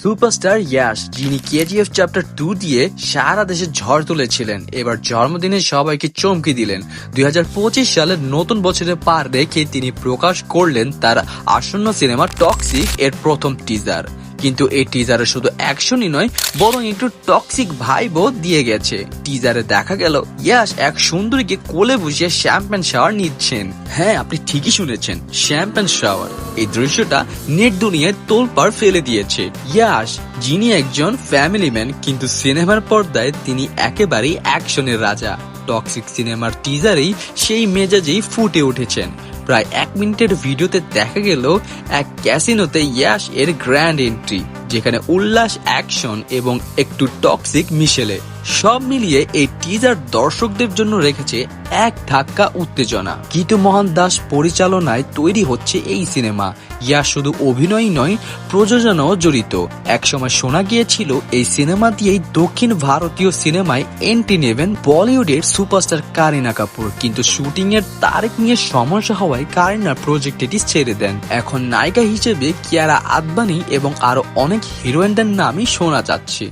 Superstar Yash, যিনি KGF chapter 2 দিয়ে সারা দেশে ঝড় তুলেছিলেন, এবার জন্মদিনে সবাইকে চমকে দিলেন। 2025 সালের নতুন বছরে পার রেখে তিনি প্রকাশ করলেন তার আসন্ন সিনেমা টক্সিক এর প্রথম টিজার। কিন্তু এই টিজারে শুধু অ্যাকশনই নয়, বরং একটু টক্সিক ভাইবও দিয়ে গেছে। টিজারে দেখা গেল ইয়াশ এক সুন্দরীকে কোলে বসিয়ে শ্যাম্পেন শাওয়ার নিচ্ছেন। হ্যাঁ, আপনি ঠিকই শুনেছেন, শ্যাম্পেন শাওয়ার। এই দৃশ্যটা নেট দুনিয়ায় তোলপাড় ফেলে দিয়েছে। ইয়াশ, যিনি একজন ফ্যামিলি ম্যান, কিন্তু সিনেমার পর্দায় তিনি একেবারেই অ্যাকশনের রাজা। টক্সিক সিনেমার টিজারেই সেই মেজাজেই ফুটে উঠেছেন। প্রায় 1 মিনিটের ভিডিওতে দেখা গেল এক ক্যাসিনোতে ইয়াশ এর গ্র্যান্ড এন্ট্রি, যেখানে উল্লাস, অ্যাকশন এবং একটু টক্সিক মিশেলে। সব মিলিয়ে এই টিজার দর্শকদের জন্য রেখেছে এক ধাক্কা উত্তেজনা। গীতু মোহন দাস পরিচালনায় তৈরি হচ্ছে এই সিনেমা। ইয়াশ শুধু অভিনয় নয়, প্রযোজনাও জড়িত। একসময় শোনা গিয়েছিল এই সিনেমা দিয়েই দক্ষিণ ভারতীয় সিনেমায় এন্ট্রি নেবেন বলিউডের সুপারস্টার কারিনা কাপুর, কিন্তু শুটিং এর তারিখ নিয়ে সমস্যা হওয়ায় কারিনা প্রজেক্টটি ছেড়ে দেন। এখন নায়িকা হিসেবে কিয়ারা আদবানি এবং আরো অনেক হিরোইনদের নামই শোনা যাচ্ছে।